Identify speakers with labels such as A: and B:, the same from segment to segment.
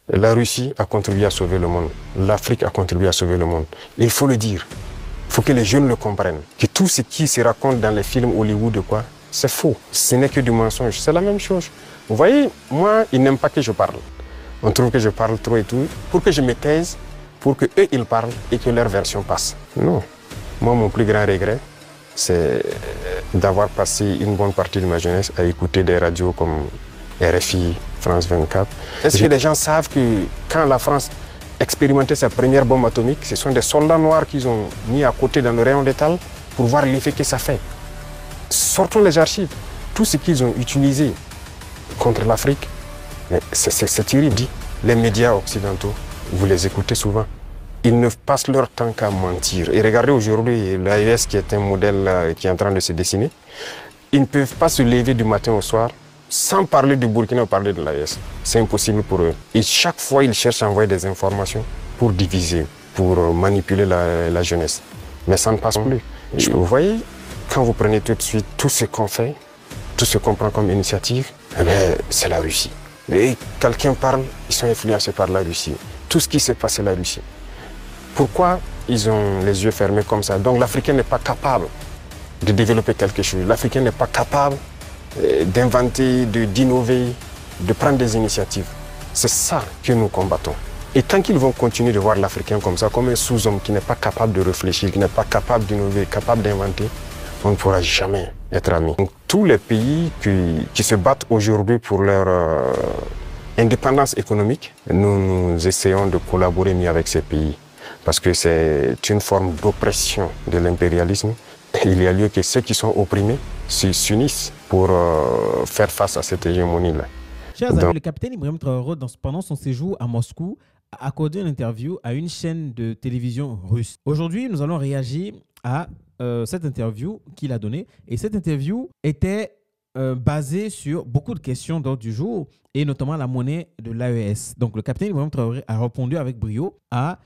A: La Russie a contribué à sauver le monde. L'Afrique a contribué à sauver le monde. Il faut le dire. Il faut que les jeunes le comprennent. Que tout ce qui se raconte dans les films Hollywood, c'est faux. Ce n'est que du mensonge. C'est la même chose. Vous voyez, moi, ils n'aiment pas que je parle. On trouve que je parle trop et tout. Pour que je me taise, pour qu'eux, ils parlent et que leur version passe. Non. Moi, mon plus grand regret, c'est d'avoir passé une bonne partie de ma jeunesse à écouter des radios comme RFI, France 24. Est-ce que les gens savent que quand la France expérimentait sa première bombe atomique, ce sont des soldats noirs qu'ils ont mis à côté dans le rayon létal pour voir l'effet que ça fait? Sortons les archives. Tout ce qu'ils ont utilisé contre l'Afrique, c'est terrible. Les médias occidentaux, vous les écoutez souvent. Ils ne passent leur temps qu'à mentir. Et regardez aujourd'hui l'AES qui est un modèle qui est en train de se dessiner. Ils ne peuvent pas se lever du matin au soir sans parler du Burkina ou parler de l'AES. C'est impossible pour eux. Et chaque fois, ils cherchent à envoyer des informations pour diviser, pour manipuler la jeunesse. Mais ça ne passe plus. Et vous voyez, quand vous prenez tout de suite tout ce qu'on fait, tout ce qu'on prend comme initiative, c'est la Russie. Et quelqu'un parle, ils sont influencés par la Russie. Tout ce qui se passe, c'est la Russie. Pourquoi ils ont les yeux fermés comme ça? Donc l'Africain n'est pas capable de développer quelque chose. L'Africain n'est pas capable d'inventer, d'innover, de prendre des initiatives. C'est ça que nous combattons. Et tant qu'ils vont continuer de voir l'Africain comme ça, comme un sous-homme qui n'est pas capable de réfléchir, qui n'est pas capable d'innover, capable d'inventer, on ne pourra jamais être amis. Donc, tous les pays qui se battent aujourd'hui pour leur indépendance économique, nous essayons de collaborer mieux avec ces pays. Parce que c'est une forme d'oppression de l'impérialisme. Il y a lieu que ceux qui sont opprimés s'unissent pour faire face à cette hégémonie-là.
B: Chers amis, le capitaine Ibrahim Traoré, pendant son séjour à Moscou, a accordé une interview à une chaîne de télévision russe. Aujourd'hui, nous allons réagir à cette interview qu'il a donnée. Et cette interview était basée sur beaucoup de questions d'ordre du jour, et notamment la monnaie de l'AES. Donc, le capitaine Ibrahim Traoré a répondu avec brio à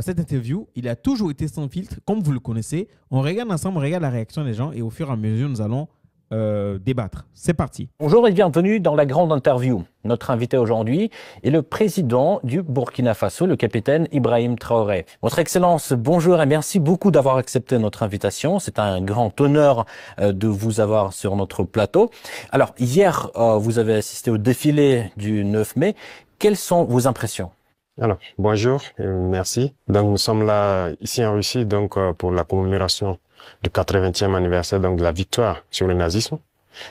B: cette interview. Il a toujours été sans filtre, comme vous le connaissez. On regarde ensemble, on regarde la réaction des gens, et au fur et à mesure, nous allons débattre. C'est parti.
C: Bonjour et bienvenue dans la grande interview. Notre invité aujourd'hui est le président du Burkina Faso, le capitaine Ibrahim Traoré. Votre Excellence, bonjour et merci beaucoup d'avoir accepté notre invitation. C'est un grand honneur de vous avoir sur notre plateau. Alors, hier, vous avez assisté au défilé du 9 mai. Quelles sont vos impressions?
A: Alors, bonjour et merci. Donc, nous sommes là, ici en Russie, donc, pour la commémoration du 80e anniversaire donc, de la victoire sur le nazisme.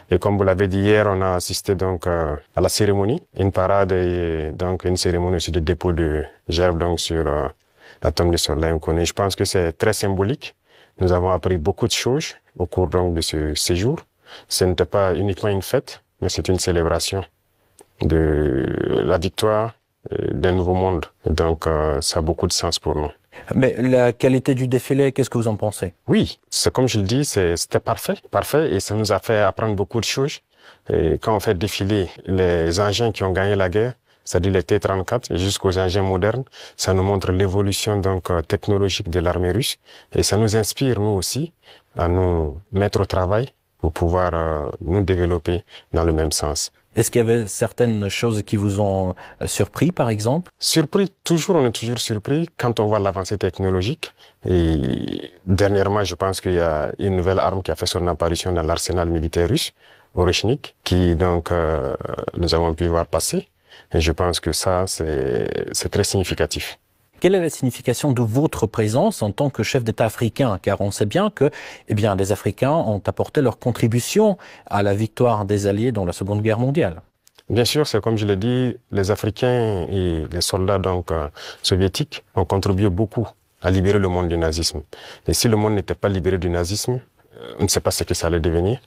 A: Et comme vous l'avez dit hier, on a assisté donc à la cérémonie, une parade et donc une cérémonie aussi de dépôt de gerbes donc sur la tombe du soldat inconnu. Je pense que c'est très symbolique. Nous avons appris beaucoup de choses au cours donc de ce séjour. Ce n'était pas uniquement une fête, mais c'est une célébration de la victoire d'un nouveau monde. Donc ça a beaucoup de sens pour nous.
C: Mais la qualité du défilé, qu'est-ce que vous en pensez?
A: Oui, c'est comme je le dis, c'était parfait, et ça nous a fait apprendre beaucoup de choses. Et quand on fait défiler les engins qui ont gagné la guerre, c'est-à-dire les T-34 jusqu'aux engins modernes, ça nous montre l'évolution donc technologique de l'armée russe, et ça nous inspire nous aussi à nous mettre au travail pour pouvoir nous développer dans le même sens.
C: Est-ce qu'il y avait certaines choses qui vous ont surpris, par exemple?
A: Surpris, on est toujours surpris quand on voit l'avancée technologique. Et dernièrement, je pense qu'il y a une nouvelle arme qui a fait son apparition dans l'arsenal militaire russe, Oreshnik, qui donc nous avons pu voir passer. Et je pense que ça, c'est très significatif.
C: Quelle est la signification de votre présence en tant que chef d'État africain? Car on sait bien que les Africains ont apporté leur contribution à la victoire des Alliés dans la Seconde Guerre mondiale.
A: Bien sûr, c'est comme je l'ai dit, les Africains et les soldats donc, soviétiques ont contribué beaucoup à libérer le monde du nazisme. Et si le monde n'était pas libéré du nazisme, on ne sait pas ce que ça allait devenir.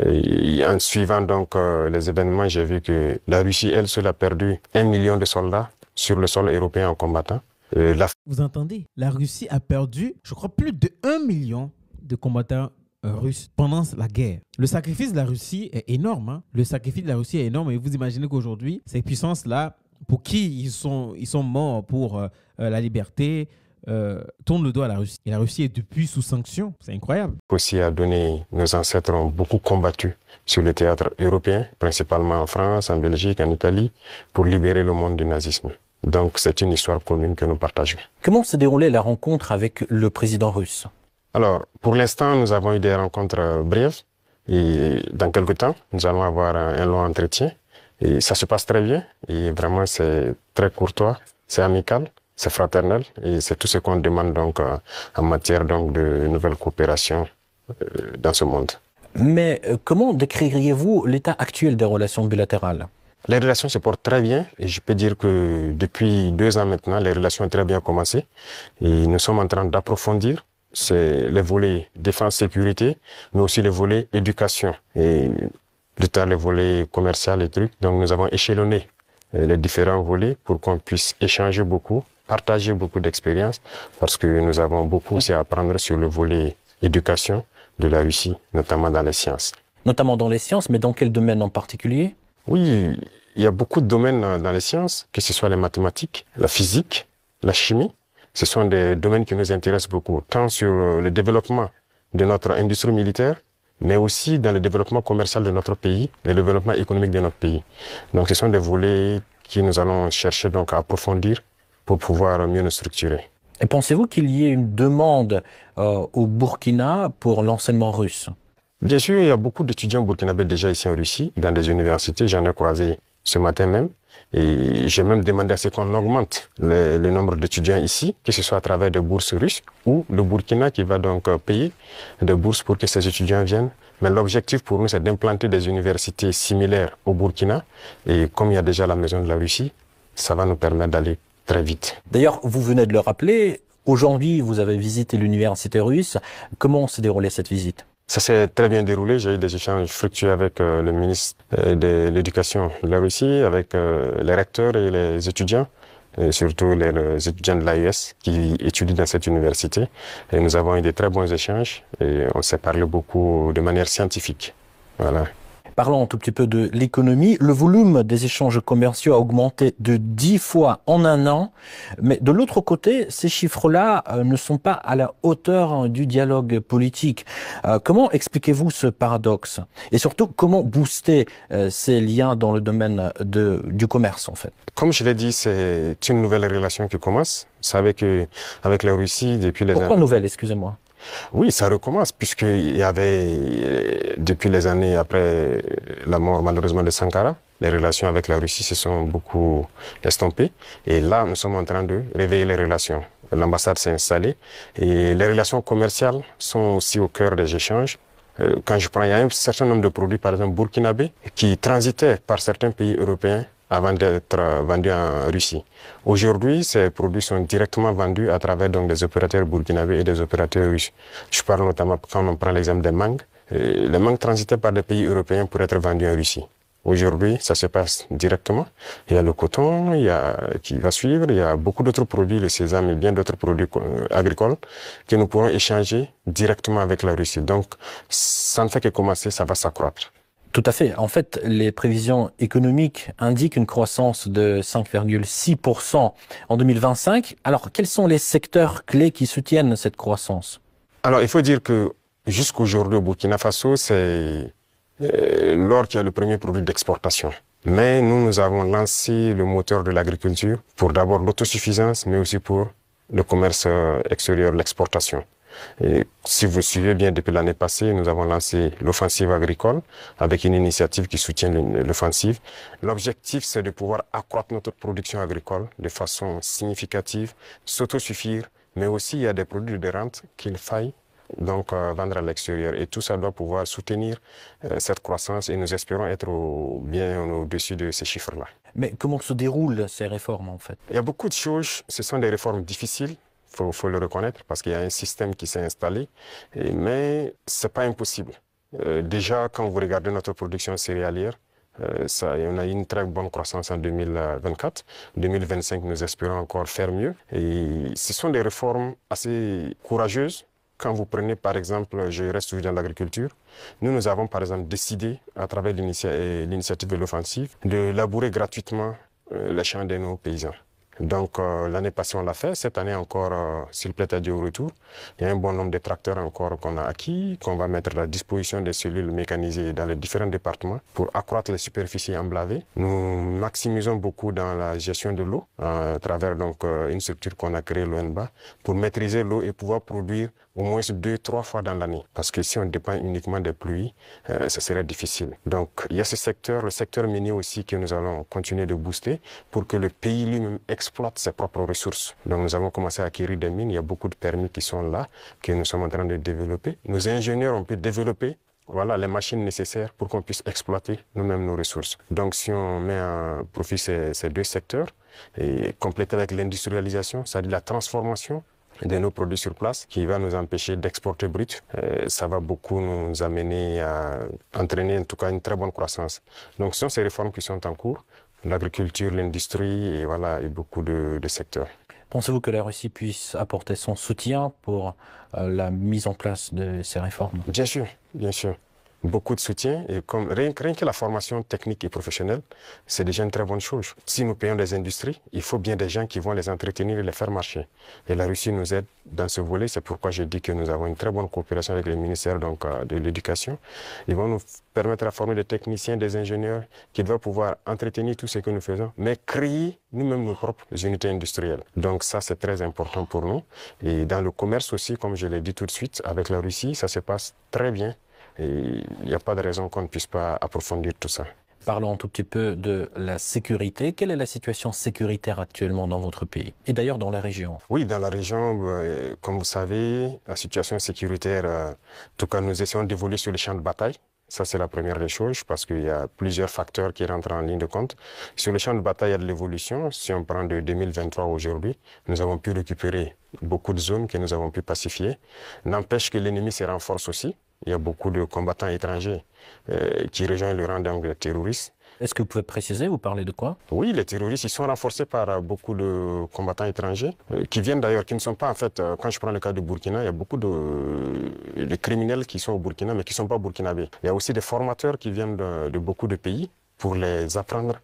A: Et en suivant donc les événements, j'ai vu que la Russie, elle seule, a perdu 1 million de soldats sur le sol européen en combattant.
B: Vous entendez? La Russie a perdu, je crois, plus de 1 million de combattants russes pendant la guerre. Le sacrifice de la Russie est énorme. Hein? Le sacrifice de la Russie est énorme. Et vous imaginez qu'aujourd'hui, ces puissances-là, pour qui ils sont morts pour la liberté, tournent le dos à la Russie. Et la Russie est depuis sous sanction. C'est incroyable.
A: Aussi à donner, nos ancêtres ont beaucoup combattu sur le théâtre européen, principalement en France, en Belgique, en Italie, pour libérer le monde du nazisme. Donc c'est une histoire commune que nous partageons.
C: Comment s'est déroulée la rencontre avec le président russe?
A: Alors, pour l'instant, nous avons eu des rencontres brèves et dans quelques temps, nous allons avoir un long entretien et ça se passe très bien et vraiment c'est très courtois, c'est amical, c'est fraternel et c'est tout ce qu'on demande donc en matière donc de nouvelles coopérations dans ce monde.
C: Mais comment décririez-vous l'état actuel des relations bilatérales?
A: Les relations se portent très bien et je peux dire que depuis 2 ans maintenant, les relations ont très bien commencé et nous sommes en train d'approfondir. C'est les volets défense-sécurité, mais aussi les volets éducation et plus tard les volets commercial et trucs. Donc nous avons échelonné les différents volets pour qu'on puisse échanger beaucoup, partager beaucoup d'expériences parce que nous avons beaucoup aussi à apprendre sur le volet éducation de la Russie, notamment dans les sciences.
C: Notamment dans les sciences, mais dans quel domaine en particulier?
A: Oui, il y a beaucoup de domaines dans les sciences, que ce soit les mathématiques, la physique, la chimie. Ce sont des domaines qui nous intéressent beaucoup, tant sur le développement de notre industrie militaire, mais aussi dans le développement commercial de notre pays, le développement économique de notre pays. Donc ce sont des volets que nous allons chercher donc à approfondir pour pouvoir mieux nous structurer.
C: Et pensez-vous qu'il y ait une demande au Burkina pour l'enseignement russe?
A: Bien sûr, il y a beaucoup d'étudiants burkinabés déjà ici en Russie, dans des universités. J'en ai croisé ce matin même. Et j'ai même demandé à ce qu'on augmente le nombre d'étudiants ici, que ce soit à travers des bourses russes ou le Burkina qui va donc payer des bourses pour que ces étudiants viennent. Mais l'objectif pour nous, c'est d'implanter des universités similaires au Burkina. Et comme il y a déjà la maison de la Russie, ça va nous permettre d'aller très vite.
C: D'ailleurs, vous venez de le rappeler, aujourd'hui, vous avez visité l'université russe. Comment s'est déroulée cette visite?
A: Ça s'est très bien déroulé. J'ai eu des échanges fructueux avec le ministre de l'Éducation de la Russie, avec les recteurs et les étudiants, et surtout les étudiants de l'AES qui étudient dans cette université. Et nous avons eu de très bons échanges et on s'est parlé beaucoup de manière scientifique. Voilà.
C: Parlons un tout petit peu de l'économie. Le volume des échanges commerciaux a augmenté de 10 fois en un an. Mais de l'autre côté, ces chiffres-là ne sont pas à la hauteur du dialogue politique. Comment expliquez-vous ce paradoxe? Et surtout, comment booster ces liens dans le domaine du commerce, en fait?
A: Comme je l'ai dit, c'est une nouvelle relation qui commence. Vous savez qu'avec la Russie, depuis les...
C: Pourquoi nouvelle, excusez-moi?
A: Oui, ça recommence, puisqu'il y avait, depuis les années après la mort malheureusement de Sankara, les relations avec la Russie se sont beaucoup estompées. Et là, nous sommes en train de réveiller les relations. L'ambassade s'est installée et les relations commerciales sont aussi au cœur des échanges. Quand je prends, il y a un certain nombre de produits, par exemple burkinabés, qui transitaient par certains pays européens avant d'être vendus en Russie. Aujourd'hui, ces produits sont directement vendus à travers donc, des opérateurs burkinabés et des opérateurs russes. Je parle notamment, quand on prend l'exemple des mangues, les mangues transitaient par des pays européens pour être vendus en Russie. Aujourd'hui, ça se passe directement. Il y a le coton, qui va suivre, il y a beaucoup d'autres produits, le sésame et bien d'autres produits agricoles que nous pourrons échanger directement avec la Russie. Donc, ça ne fait que commencer, ça va s'accroître.
C: Tout à fait. En fait, les prévisions économiques indiquent une croissance de 5,6% en 2025. Alors, quels sont les secteurs clés qui soutiennent cette croissance?
A: Alors, il faut dire que jusqu'aujourd'hui au Burkina Faso, c'est l'or qui est le premier produit d'exportation. Mais nous avons lancé le moteur de l'agriculture pour d'abord l'autosuffisance, mais aussi pour le commerce extérieur, l'exportation. Et si vous suivez bien, depuis l'année passée, nous avons lancé l'offensive agricole avec une initiative qui soutient l'offensive. L'objectif, c'est de pouvoir accroître notre production agricole de façon significative, s'autosuffire, mais aussi il y a des produits de rente qu'il faille donc vendre à l'extérieur. Et tout ça doit pouvoir soutenir cette croissance et nous espérons être bien au-dessus de ces chiffres-là.
C: Mais comment se déroulent ces réformes en fait?
A: Il y a beaucoup de choses, ce sont des réformes difficiles. Faut le reconnaître parce qu'il y a un système qui s'est installé, mais c'est pas impossible. Déjà, quand vous regardez notre production céréalière, on a eu une très bonne croissance en 2024. 2025, nous espérons encore faire mieux. Et ce sont des réformes assez courageuses. Quand vous prenez, par exemple, je reste toujours dans l'agriculture, nous avons, par exemple, décidé, à travers l'initiative de l'offensive, de labourer gratuitement les champs de nos paysans. Donc l'année passée, on l'a fait. Cette année encore, s'il plaît à Dieu, au retour. Il y a un bon nombre de tracteurs encore qu'on a acquis, qu'on va mettre à la disposition des cellules mécanisées dans les différents départements pour accroître les superficies emblavées. Nous maximisons beaucoup dans la gestion de l'eau à travers donc une structure qu'on a créée, l'ONBA, pour maîtriser l'eau et pouvoir produire au moins 2-3 fois dans l'année. Parce que si on dépend uniquement des pluies, ça serait difficile. Donc il y a ce secteur, le secteur minier aussi, que nous allons continuer de booster pour que le pays lui-même exploite ses propres ressources. Donc nous avons commencé à acquérir des mines, il y a beaucoup de permis qui sont là, que nous sommes en train de développer. Nos ingénieurs ont pu développer les machines nécessaires pour qu'on puisse exploiter nous-mêmes nos ressources. Donc si on met à profit ces deux secteurs, et compléter avec l'industrialisation, c'est-à-dire la transformation de nos produits sur place, qui va nous empêcher d'exporter brut, ça va beaucoup nous amener à entraîner en tout cas une très bonne croissance. Donc ce sont ces réformes qui sont en cours, l'agriculture, l'industrie et beaucoup de secteurs.
C: Pensez-vous que la Russie puisse apporter son soutien pour la mise en place de ces réformes?
A: Bien sûr, bien sûr. Beaucoup de soutien et rien que la formation technique et professionnelle, c'est déjà une très bonne chose. Si nous payons des industries, il faut bien des gens qui vont les entretenir et les faire marcher. Et la Russie nous aide dans ce volet, c'est pourquoi je dis que nous avons une très bonne coopération avec le ministère de l'Éducation. Ils vont nous permettre de former des techniciens, des ingénieurs qui doivent pouvoir entretenir tout ce que nous faisons, mais créer nous-mêmes nos propres unités industrielles. Donc ça, c'est très important pour nous. Et dans le commerce aussi, comme je l'ai dit tout de suite, avec la Russie, ça se passe très bien. Et il n'y a pas de raison qu'on ne puisse pas approfondir tout ça.
C: Parlons un tout petit peu de la sécurité. Quelle est la situation sécuritaire actuellement dans votre pays et d'ailleurs dans la région?
A: Oui, dans la région, comme vous savez, la situation sécuritaire, en tout cas, nous essayons d'évoluer sur les champs de bataille. Ça, c'est la première des choses parce qu'il y a plusieurs facteurs qui rentrent en ligne de compte. Sur le champ de bataille, il y a de l'évolution. Si on prend de 2023 aujourd'hui, nous avons pu récupérer beaucoup de zones que nous avons pu pacifier. N'empêche que l'ennemi se renforce aussi. Il y a beaucoup de combattants étrangers qui rejoignent le rang des terroristes.
C: Est-ce que vous pouvez préciser, vous parlez de quoi?
A: Oui, les terroristes, ils sont renforcés par beaucoup de combattants étrangers qui viennent d'ailleurs, qui ne sont pas en fait, quand je prends le cas du Burkina, il y a beaucoup de criminels qui sont au Burkina mais qui ne sont pas burkinabés. Il y a aussi des formateurs qui viennent de beaucoup de pays pour les apprendre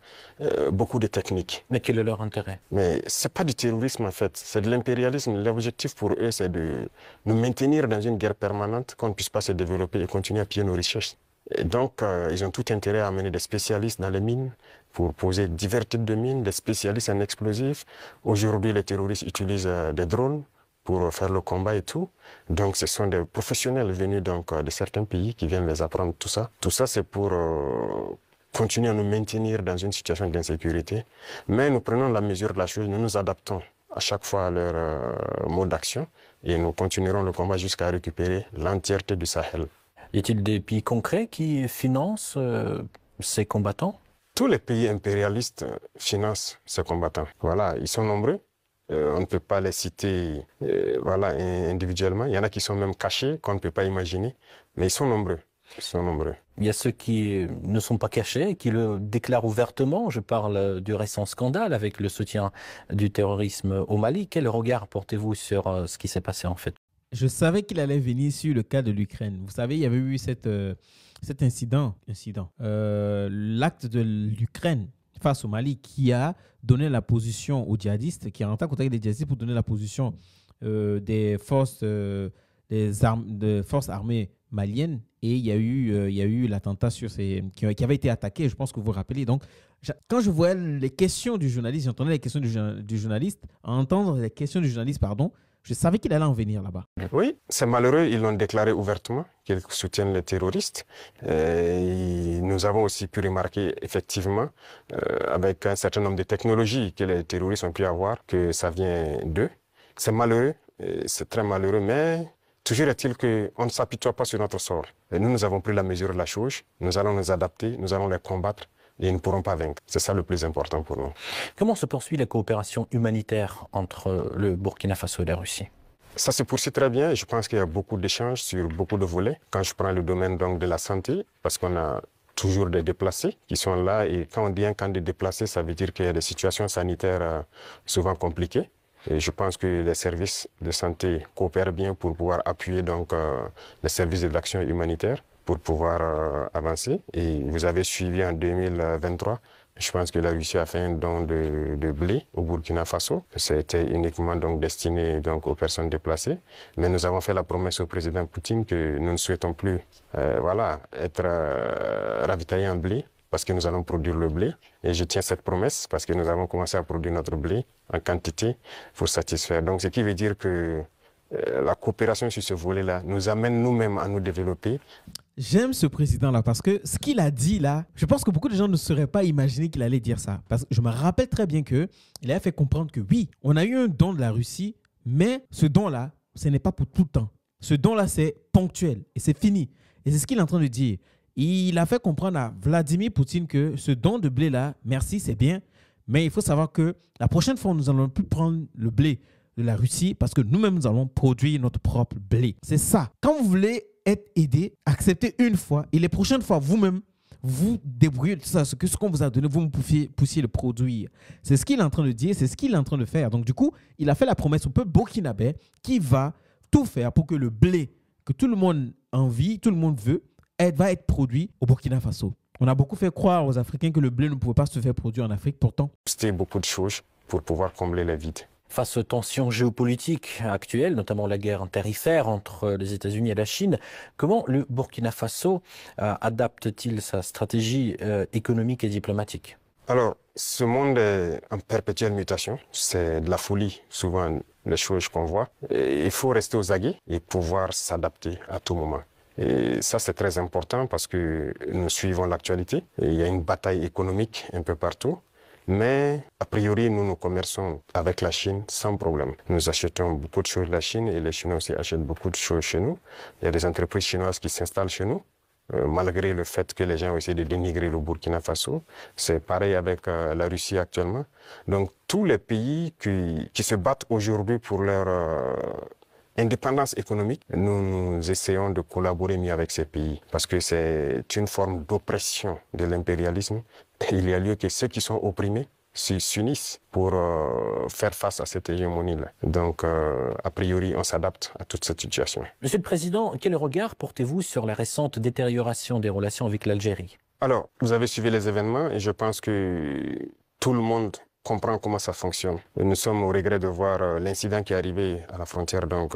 A: beaucoup de techniques.
C: Mais quel est leur intérêt?
A: Mais ce n'est pas du terrorisme en fait, c'est de l'impérialisme. L'objectif pour eux, c'est de nous maintenir dans une guerre permanente, qu'on ne puisse pas se développer et continuer à piller nos richesses. Et donc, ils ont tout intérêt à amener des spécialistes dans les mines pour poser divers types de mines, des spécialistes en explosifs. Aujourd'hui, les terroristes utilisent des drones pour faire le combat et tout. Donc, ce sont des professionnels venus donc, de certains pays qui viennent les apprendre tout ça. Tout ça, c'est pour continuer à nous maintenir dans une situation d'insécurité. Mais nous prenons la mesure de la chose, nous nous adaptons à chaque fois à leur mode d'action et nous continuerons le combat jusqu'à récupérer l'entièreté du Sahel.
C: Y a-t-il des pays concrets qui financent ces combattants?
A: Tous les pays impérialistes financent ces combattants. Voilà, ils sont nombreux. On ne peut pas les citer individuellement. Il y en a qui sont même cachés, qu'on ne peut pas imaginer. Mais ils sont nombreux. Ils sont nombreux.
C: Il y a ceux qui ne sont pas cachés et qui le déclarent ouvertement. Je parle du récent scandale avec le soutien du terrorisme au Mali. Quel regard portez-vous sur ce qui s'est passé en fait?
B: Je savais qu'il allait venir sur le cas de l'Ukraine. Vous savez, il y avait eu cet incident. L'acte de l'Ukraine face au Mali qui a donné la position aux djihadistes, qui a rentré en contact avec les djihadistes pour donner la position des forces armées maliennes. Et il y a eu l'attentat qui avait été attaqué, je pense que vous vous rappelez. Donc, quand je voyais les questions du journaliste, j'entendais les questions du journaliste, entendre les questions du journaliste, je savais qu'il allait en venir là-bas.
A: Oui, c'est malheureux, ils l'ont déclaré ouvertement, qu'ils soutiennent les terroristes. Et nous avons aussi pu remarquer, effectivement, avec un certain nombre de technologies que les terroristes ont pu avoir, que ça vient d'eux. C'est malheureux, c'est très malheureux, mais toujours est-il qu'on ne s'apitoie pas sur notre sort. Et nous avons pris la mesure de la chose, nous allons nous adapter, nous allons les combattre. Et ils ne pourront pas vaincre. C'est ça le plus important pour nous.
C: Comment se poursuit la coopération humanitaire entre le Burkina Faso et la Russie?
A: Ça se poursuit très bien. Je pense qu'il y a beaucoup d'échanges sur beaucoup de volets. Quand je prends le domaine donc, de la santé, parce qu'on a toujours des déplacés qui sont là. Et quand on dit un camp de déplacés, ça veut dire qu'il y a des situations sanitaires souvent compliquées. Et je pense que les services de santé coopèrent bien pour pouvoir appuyer donc, les services de l'action humanitaire pour pouvoir avancer. Et vous avez suivi en 2023 Je pense que la Russie a fait un don de blé au Burkina Faso. C'était uniquement donc destiné donc aux personnes déplacées. Mais nous avons fait la promesse au président Poutine que nous ne souhaitons plus être ravitaillés en blé parce que nous allons produire le blé. Et je tiens cette promesse parce que nous avons commencé à produire notre blé en quantité pour satisfaire. Donc ce qui veut dire que la coopération sur ce volet-là nous amène nous-mêmes à nous développer.
B: J'aime ce président-là parce que ce qu'il a dit là, je pense que beaucoup de gens ne sauraient pas imaginer qu'il allait dire ça. Parce que je me rappelle très bien qu'il a fait comprendre que oui, on a eu un don de la Russie, mais ce don-là, ce n'est pas pour tout le temps. Ce don-là, c'est ponctuel et c'est fini. Et c'est ce qu'il est en train de dire. Il a fait comprendre à Vladimir Poutine que ce don de blé-là, merci, c'est bien, mais il faut savoir que la prochaine fois, nous n'allons plus prendre le blé de la Russie parce que nous-mêmes, nous allons produire notre propre blé. C'est ça. Quand vous voulez être aidé, acceptez une fois et les prochaines fois, vous-même, vous débrouillez de ça, ce qu'on vous a donné, vous me poussiez le produire. C'est ce qu'il est en train de dire, c'est ce qu'il est en train de faire. Donc du coup, il a fait la promesse au peuple burkinabé qui va tout faire pour que le blé que tout le monde envie, tout le monde veut, va être produit au Burkina Faso. On a beaucoup fait croire aux Africains que le blé ne pouvait pas se faire produire en Afrique, pourtant.
A: C'était beaucoup de choses pour pouvoir combler les vides.
C: Face aux tensions géopolitiques actuelles, notamment la guerre tarifaire entre les États-Unis et la Chine, comment le Burkina Faso adapte-t-il sa stratégie économique et diplomatique?
A: Alors, ce monde est en perpétuelle mutation. C'est de la folie, souvent, les choses qu'on voit. Et il faut rester aux aguets et pouvoir s'adapter à tout moment. Et ça, c'est très important parce que nous suivons l'actualité. Il y a une bataille économique un peu partout. Mais, a priori, nous commerçons avec la Chine sans problème. Nous achetons beaucoup de choses de la Chine et les Chinois aussi achètent beaucoup de choses chez nous. Il y a des entreprises chinoises qui s'installent chez nous, malgré le fait que les gens ont essayé de dénigrer le Burkina Faso. C'est pareil avec la Russie actuellement. Donc, tous les pays qui se battent aujourd'hui pour leur indépendance économique, nous essayons de collaborer mieux avec ces pays parce que c'est une forme d'oppression de l'impérialisme. Il y a lieu que ceux qui sont opprimés s'unissent pour faire face à cette hégémonie-là. Donc, a priori, on s'adapte à toute cette situation.
C: Monsieur le Président, quel regard portez-vous sur la récente détérioration des relations avec l'Algérie?
A: Alors, vous avez suivi les événements et je pense que tout le monde comprend comment ça fonctionne. Nous sommes au regret de voir l'incident qui est arrivé à la frontière donc,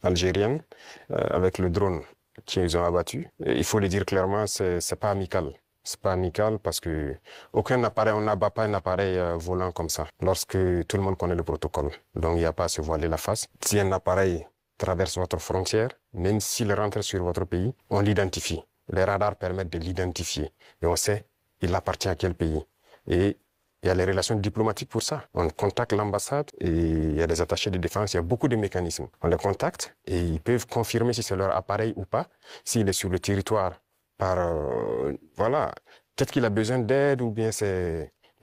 A: algérienne avec le drone qu'ils ont abattu. Et il faut le dire clairement, c'est pas amical. C'est pas amical parce que aucun appareil, on n'abat pas un appareil volant comme ça lorsque tout le monde connaît le protocole. Donc il n'y a pas à se voiler la face. Si un appareil traverse votre frontière, même s'il rentre sur votre pays, on l'identifie. Les radars permettent de l'identifier et on sait il appartient à quel pays. Et il y a les relations diplomatiques pour ça. On contacte l'ambassade et il y a des attachés de défense, il y a beaucoup de mécanismes. On les contacte et ils peuvent confirmer si c'est leur appareil ou pas, s'il est sur le territoire. Voilà, peut-être qu'il a besoin d'aide ou bien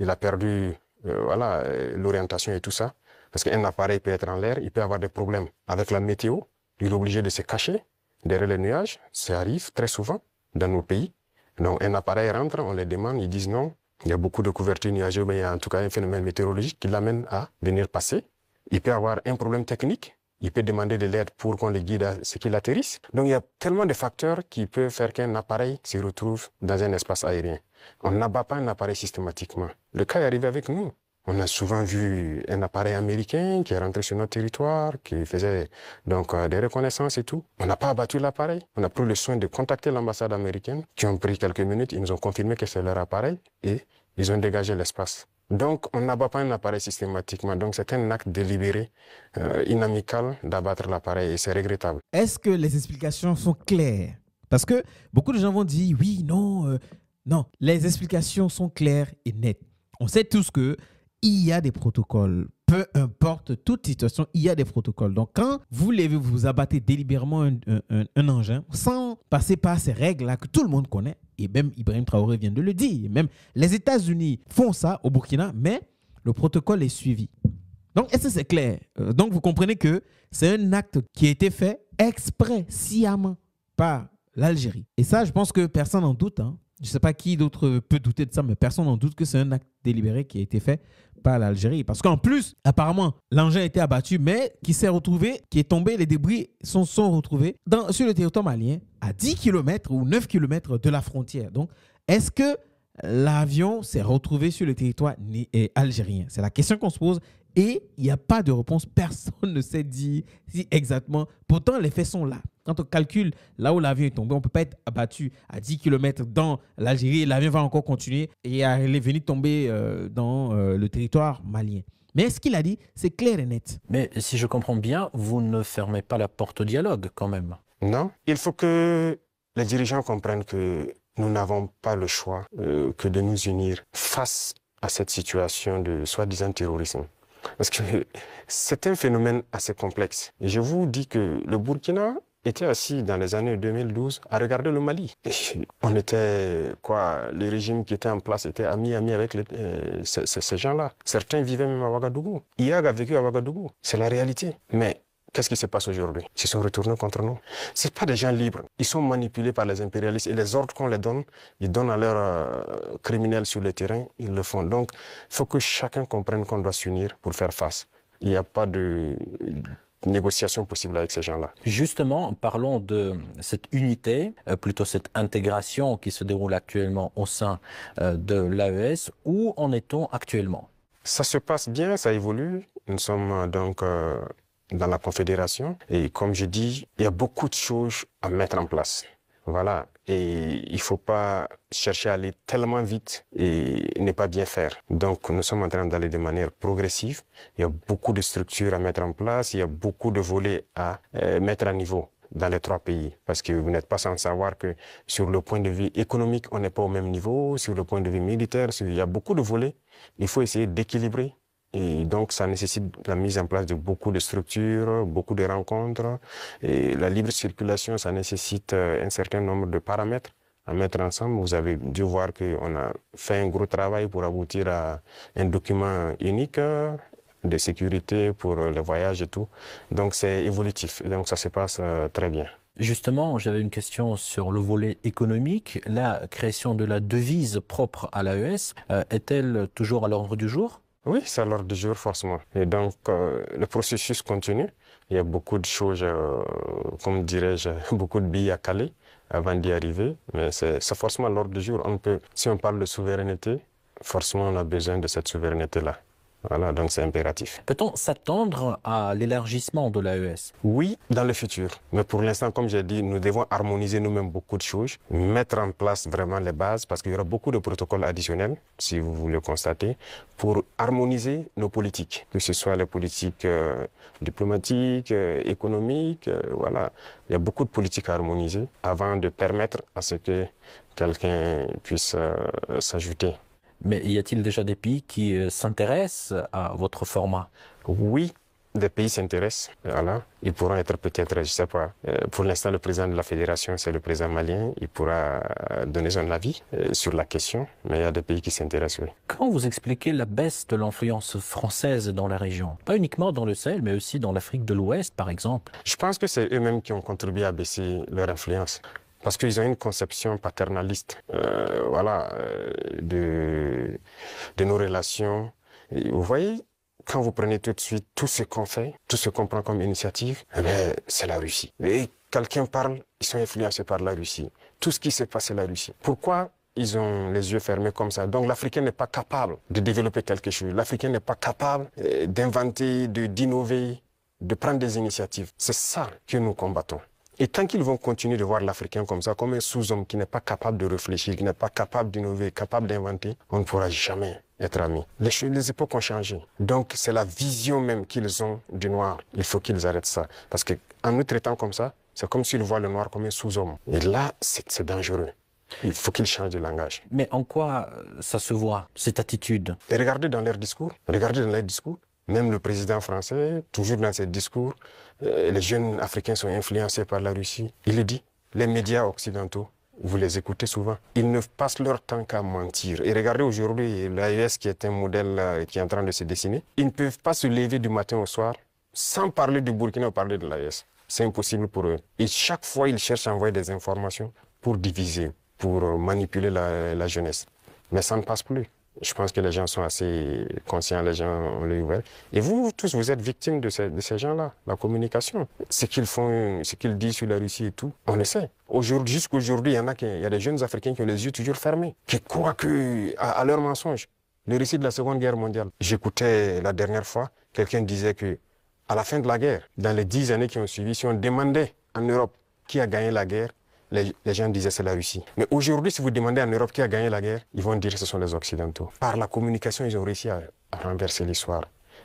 A: il a perdu l'orientation et tout ça. Parce qu'un appareil peut être en l'air, il peut avoir des problèmes avec la météo. Il est obligé de se cacher derrière les nuages. Ça arrive très souvent dans nos pays. Donc un appareil rentre, on les demande, ils disent non. Il y a beaucoup de couverture nuageuse, mais il y a en tout cas un phénomène météorologique qui l'amène à venir passer. Il peut avoir un problème technique. Il peut demander de l'aide pour qu'on le guide à ce qu'il atterrisse. Donc, il y a tellement de facteurs qui peuvent faire qu'un appareil se retrouve dans un espace aérien. On n'abat pas un appareil systématiquement. Le cas est arrivé avec nous. On a souvent vu un appareil américain qui est rentré sur notre territoire, qui faisait donc des reconnaissances et tout. On n'a pas abattu l'appareil. On a pris le soin de contacter l'ambassade américaine, qui ont pris quelques minutes. Ils nous ont confirmé que c'est leur appareil et ils ont dégagé l'espace. Donc, on n'abat pas un appareil systématiquement. Donc, c'est un acte délibéré, inamical d'abattre l'appareil et c'est regrettable.
B: Est-ce que les explications sont claires? Parce que beaucoup de gens vont dire oui, non, non. Les explications sont claires et nettes. On sait tous qu'il y a des protocoles. Peu importe toute situation, il y a des protocoles. Donc, quand vous abattez délibérément un engin sans passer par ces règles-là que tout le monde connaît, et même Ibrahim Traoré vient de le dire, même les États-Unis font ça au Burkina, mais le protocole est suivi. Donc, est-ce que c'est clair? Donc, vous comprenez que c'est un acte qui a été fait exprès, sciemment, par l'Algérie. Et ça, je pense que personne n'en doute. Hein. Je ne sais pas qui d'autre peut douter de ça, mais personne n'en doute que c'est un acte délibéré qui a été fait par l'Algérie. Parce qu'en plus, apparemment, l'engin a été abattu, mais qui s'est retrouvé, qui est tombé, les débris sont retrouvés sur le territoire malien à 10 km ou 9 km de la frontière. Donc, est-ce que l'avion s'est retrouvé sur le territoire algérien? C'est la question qu'on se pose et il n'y a pas de réponse. Personne ne sait dire si exactement. Pourtant, les faits sont là. Quand on calcule là où l'avion est tombé, on ne peut pas être abattu à 10 km dans l'Algérie. L'avion va encore continuer et aller venir tomber dans le territoire malien. Mais ce qu'il a dit, c'est clair et net.
C: Mais si je comprends bien, vous ne fermez pas la porte au dialogue quand même.
A: Non, il faut que les dirigeants comprennent que nous n'avons pas le choix que de nous unir face à cette situation de soi-disant terrorisme. Parce que c'est un phénomène assez complexe. Et je vous dis que le Burkina était assis dans les années 2012 à regarder le Mali. Et on était, le régime qui était en place était ami avec ces gens-là. Certains vivaient même à Ouagadougou. Irak a vécu à Ouagadougou. C'est la réalité. Mais qu'est-ce qui se passe aujourd'hui? Ils sont retournés contre nous. Ce pas des gens libres. Ils sont manipulés par les impérialistes et les ordres qu'on les donne, ils donnent à leurs criminels sur le terrain, ils le font. Donc, il faut que chacun comprenne qu'on doit s'unir pour faire face. Il n'y a pas de négociation possible avec ces gens-là.
C: Justement, parlons de cette unité, plutôt cette intégration qui se déroule actuellement au sein de l'AES. Où en est-on actuellement?
A: Ça se passe bien, ça évolue. Nous sommes donc dans la Confédération. Et comme je dis, il y a beaucoup de choses à mettre en place. Voilà. Et il ne faut pas chercher à aller tellement vite et ne pas bien faire. Donc, nous sommes en train d'aller de manière progressive. Il y a beaucoup de structures à mettre en place. Il y a beaucoup de volets à mettre à niveau dans les trois pays. Parce que vous n'êtes pas sans savoir que sur le point de vue économique, on n'est pas au même niveau. Sur le point de vue militaire, il y a beaucoup de volets. Il faut essayer d'équilibrer. Et donc, ça nécessite la mise en place de beaucoup de structures, beaucoup de rencontres. Et la libre circulation, ça nécessite un certain nombre de paramètres à mettre ensemble. Vous avez dû voir qu'on a fait un gros travail pour aboutir à un document unique de sécurité pour les voyages et tout. Donc, c'est évolutif. Donc, ça se passe très bien.
C: Justement, j'avais une question sur le volet économique. La création de la devise propre à l'AES est-elle toujours à l'ordre du jour?
A: Oui, c'est à l'ordre du jour, forcément. Et donc, le processus continue. Il y a beaucoup de choses, comme dirais-je, beaucoup de billes à caler avant d'y arriver. Mais c'est forcément à l'ordre du jour. Si on parle de souveraineté, forcément, on a besoin de cette souveraineté-là. Voilà, donc c'est impératif.
C: Peut-on s'attendre à l'élargissement de l'AES?
A: Oui, dans le futur. Mais pour l'instant, comme j'ai dit, nous devons harmoniser nous-mêmes beaucoup de choses, mettre en place vraiment les bases, parce qu'il y aura beaucoup de protocoles additionnels, si vous voulez constater, pour harmoniser nos politiques, que ce soit les politiques diplomatiques, économiques, voilà. Il y a beaucoup de politiques à harmoniser avant de permettre à ce que quelqu'un puisse s'ajouter.
C: Mais y a-t-il déjà des pays qui s'intéressent à votre format?
A: Oui, des pays s'intéressent. Voilà. Ils pourront être peut-être, je ne sais pas. Pour l'instant, le président de la fédération, c'est le président malien. Il pourra donner son avis sur la question. Mais il y a des pays qui s'intéressent, oui.
C: Comment vous expliquez la baisse de l'influence française dans la région? Pas uniquement dans le Sahel, mais aussi dans l'Afrique de l'Ouest, par exemple.
A: Je pense que c'est eux-mêmes qui ont contribué à baisser leur influence. Parce qu'ils ont une conception paternaliste de nos relations. Et vous voyez, quand vous prenez tout de suite tout ce qu'on fait, tout ce qu'on prend comme initiative, c'est la Russie. Et quelqu'un parle, ils sont influencés par la Russie. Tout ce qui se passe, c'est la Russie. Pourquoi ils ont les yeux fermés comme ça? Donc l'Africain n'est pas capable de développer quelque chose. L'Africain n'est pas capable d'inventer, d'innover, de prendre des initiatives. C'est ça que nous combattons. Et tant qu'ils vont continuer de voir l'Africain comme ça, comme un sous-homme qui n'est pas capable de réfléchir, qui n'est pas capable d'innover, capable d'inventer, on ne pourra jamais être amis. Les époques ont changé. Donc, c'est la vision même qu'ils ont du noir. Il faut qu'ils arrêtent ça. Parce qu'en nous traitant comme ça, c'est comme s'ils voient le noir comme un sous-homme. Et là, c'est dangereux. Il faut qu'ils changent de langage.
C: Mais en quoi ça se voit, cette attitude?
A: Et regardez dans leurs discours. Même le président français, toujours dans ses discours, les jeunes Africains sont influencés par la Russie. Il le dit. Les médias occidentaux, vous les écoutez souvent. Ils ne passent leur temps qu'à mentir. Et regardez aujourd'hui l'AES qui est un modèle qui est en train de se dessiner. Ils ne peuvent pas se lever du matin au soir sans parler du Burkina ou parler de l'AES. C'est impossible pour eux. Et chaque fois, ils cherchent à envoyer des informations pour diviser, pour manipuler la jeunesse. Mais ça ne passe plus. Je pense que les gens sont assez conscients, les gens ont l'œil ouvert. Et vous tous, vous êtes victimes de ces gens-là, la communication. Ce qu'ils font, ce qu'ils disent sur la Russie et tout, on le sait. Aujourd'hui, jusqu'aujourd'hui, il y a des jeunes Africains qui ont les yeux toujours fermés, qui croient à leurs mensonges. Le récit de la Seconde Guerre mondiale. J'écoutais la dernière fois, quelqu'un disait que à la fin de la guerre, dans les 10 années qui ont suivi, si on demandait en Europe qui a gagné la guerre, les gens disaient c'est la Russie. Mais aujourd'hui, si vous demandez en Europe qui a gagné la guerre, ils vont dire que ce sont les Occidentaux. Par la communication, ils ont réussi à renverser l'histoire.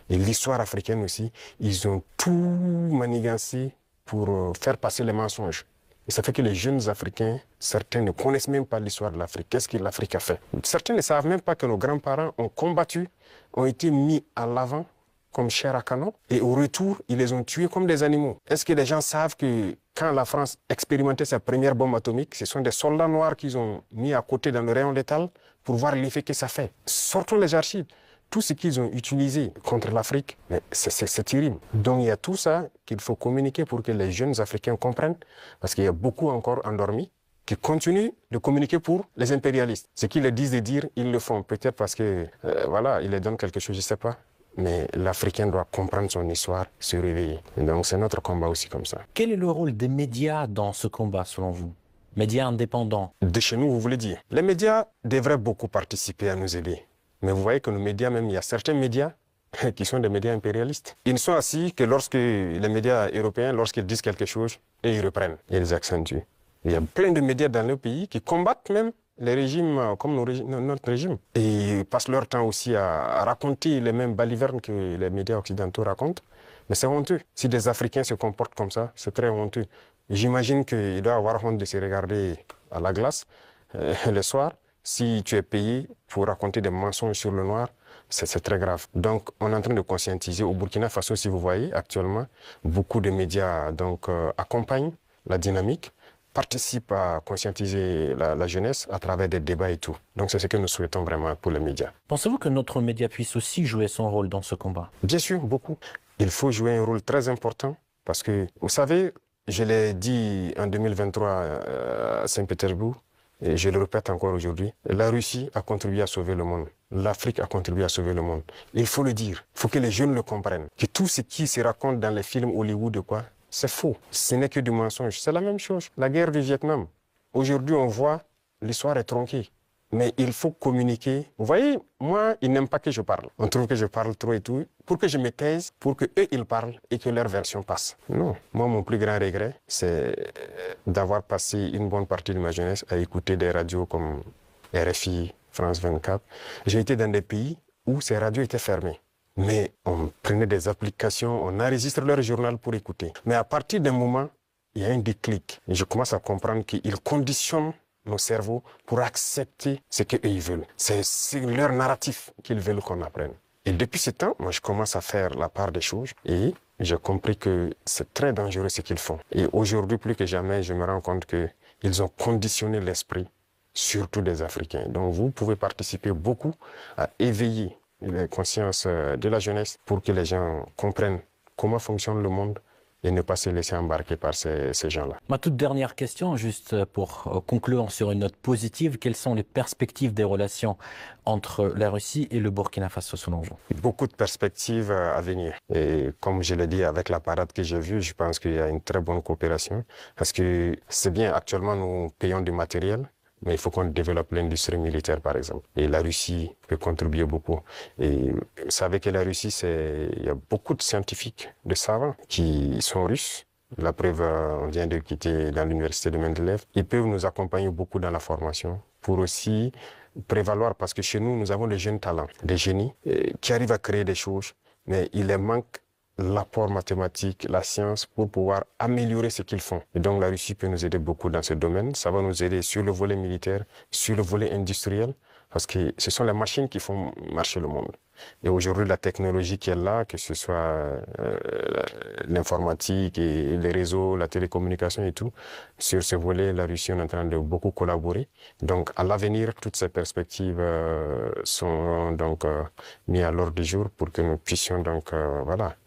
A: Et l'histoire africaine aussi, ils ont tout manigancé pour faire passer les mensonges. Et ça fait que les jeunes Africains, certains ne connaissent même pas l'histoire de l'Afrique. Qu'est-ce que l'Afrique a fait? Certains ne savent même pas que nos grands-parents ont combattu, ont été mis à l'avant comme chair à canon, et au retour, ils les ont tués comme des animaux. Est-ce que les gens savent que quand la France expérimentait sa première bombe atomique, ce sont des soldats noirs qu'ils ont mis à côté dans le rayon létal pour voir l'effet que ça fait? Sortons les archives. Tout ce qu'ils ont utilisé contre l'Afrique, c'est terrible. Donc il y a tout ça qu'il faut communiquer pour que les jeunes Africains comprennent, parce qu'il y a beaucoup encore endormis qui continuent de communiquer pour les impérialistes. Ce qu'ils leur disent de dire, ils le font. Peut-être parce que, voilà, ils leur donnent quelque chose, je ne sais pas. Mais l'Africain doit comprendre son histoire, se réveiller. Et donc c'est notre combat aussi comme ça.
C: Quel est le rôle des médias dans ce combat, selon vous? Médias indépendants?
A: De chez nous, vous voulez dire? Les médias devraient beaucoup participer à nous aider. Mais vous voyez que nos médias, même, il y a certains médias qui sont des médias impérialistes. Ils ne sont assis que lorsque les médias européens, lorsqu'ils disent quelque chose, et ils reprennent, et ils accentuent. Il y a plein de médias dans nos pays qui combattent même les régimes comme notre régime. Et ils passent leur temps aussi à raconter les mêmes balivernes que les médias occidentaux racontent. Mais c'est honteux. Si des Africains se comportent comme ça, c'est très honteux. J'imagine qu'il doit avoir honte de se regarder à la glace le soir. Si tu es payé pour raconter des mensonges sur le noir, c'est très grave. Donc, on est en train de conscientiser. Au Burkina Faso, si vous voyez, actuellement, beaucoup de médias accompagnent la dynamique, participent à conscientiser la jeunesse à travers des débats et tout. Donc, c'est ce que nous souhaitons vraiment pour les médias.
C: Pensez-vous que notre média puisse aussi jouer son rôle dans ce combat?
A: Bien sûr, beaucoup. Il faut jouer un rôle très important parce que, vous savez, je l'ai dit en 2023 à Saint-Pétersbourg, et je le répète encore aujourd'hui, la Russie a contribué à sauver le monde. L'Afrique a contribué à sauver le monde. Il faut le dire. Il faut que les jeunes le comprennent. Que tout ce qui se raconte dans les films Hollywood, c'est faux. Ce n'est que du mensonge. C'est la même chose. La guerre du Vietnam. Aujourd'hui, on voit, l'histoire est tronquée. Mais il faut communiquer. Vous voyez, moi, ils n'aiment pas que je parle. On trouve que je parle trop et tout. Pour que je me taise, pour qu'eux, ils parlent et que leur version passe. Non. Moi, mon plus grand regret, c'est d'avoir passé une bonne partie de ma jeunesse à écouter des radios comme RFI, France 24. J'ai été dans des pays où ces radios étaient fermées. Mais on prenait des applications, on enregistre leur journal pour écouter. Mais à partir d'un moment, il y a un déclic. Et je commence à comprendre qu'ils conditionnent nos cerveaux pour accepter ce qu'eux ils veulent. C'est leur narratif qu'ils veulent qu'on apprenne. Et depuis ce temps, moi je commence à faire la part des choses et j'ai compris que c'est très dangereux ce qu'ils font. Et aujourd'hui, plus que jamais, je me rends compte qu'ils ont conditionné l'esprit, surtout des Africains. Donc vous pouvez participer beaucoup à éveiller les consciences de la jeunesse pour que les gens comprennent comment fonctionne le monde et ne pas se laisser embarquer par ces gens-là.
C: Ma toute dernière question, juste pour conclure sur une note positive, quelles sont les perspectives des relations entre la Russie et le Burkina Faso selon vous?
A: Beaucoup de perspectives à venir. Et comme je l'ai dit, avec la parade que j'ai vue, je pense qu'il y a une très bonne coopération. Parce que c'est bien, actuellement nous payons du matériel, mais il faut qu'on développe l'industrie militaire, par exemple. Et la Russie peut contribuer beaucoup. Et vous savez que la Russie, il y a beaucoup de scientifiques, de savants qui sont russes. La preuve, on vient de quitter dans l'université de Mendeleev. Ils peuvent nous accompagner beaucoup dans la formation pour aussi prévaloir, parce que chez nous, nous avons des jeunes talents, des génies qui arrivent à créer des choses, mais il leur manque l'apport mathématique, la science pour pouvoir améliorer ce qu'ils font. Et donc la Russie peut nous aider beaucoup dans ce domaine. Ça va nous aider sur le volet militaire, sur le volet industriel, parce que ce sont les machines qui font marcher le monde. Et aujourd'hui, la technologie qui est là, que ce soit l'informatique et les réseaux, la télécommunication et tout, sur ce volet, la Russie est en train de beaucoup collaborer. Donc, à l'avenir, toutes ces perspectives sont donc mises à l'ordre du jour pour que nous puissions donc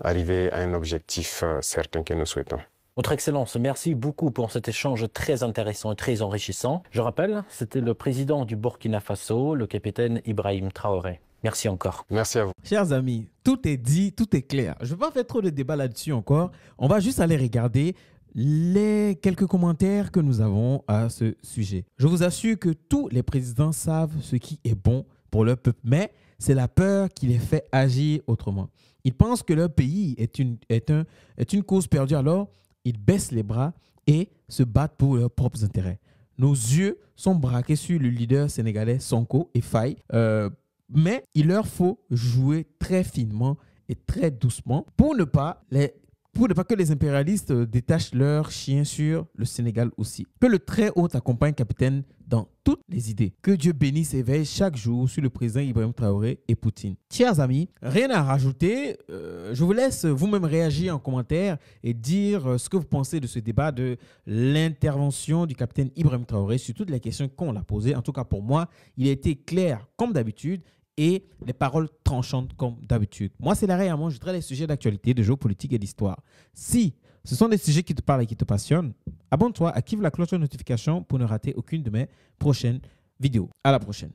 A: arriver à un objectif certain que nous souhaitons.
C: Votre Excellence, merci beaucoup pour cet échange très intéressant et très enrichissant. Je rappelle, c'était le président du Burkina Faso, le capitaine Ibrahim Traoré. Merci encore.
A: Merci à vous.
B: Chers amis, tout est dit, tout est clair. Je ne vais pas faire trop de débat là-dessus encore. On va juste aller regarder les quelques commentaires que nous avons à ce sujet. Je vous assure que tous les présidents savent ce qui est bon pour leur peuple, mais c'est la peur qui les fait agir autrement. Ils pensent que leur pays est une cause perdue, alors ils baissent les bras et se battent pour leurs propres intérêts. Nos yeux sont braqués sur le leader sénégalais Sonko et Faye, mais il leur faut jouer très finement et très doucement pour ne pas que les impérialistes détachent leurs chiens sur le Sénégal aussi. Que le très haut accompagne capitaine dans toutes les idées. Que Dieu bénisse et veille chaque jour sur le président Ibrahim Traoré et Poutine. Chers amis, rien à rajouter. Je vous laisse vous-même réagir en commentaire et dire ce que vous pensez de ce débat, de l'intervention du capitaine Ibrahim Traoré sur toutes les questions qu'on l'a posées. En tout cas, pour moi, il a été clair comme d'habitude et les paroles tranchantes comme d'habitude. Moi, c'est la Amon, je traite les sujets d'actualité, de géopolitique et d'histoire. Si ce sont des sujets qui te parlent et qui te passionnent, abonne-toi, active la cloche de notification pour ne rater aucune de mes prochaines vidéos. À la prochaine.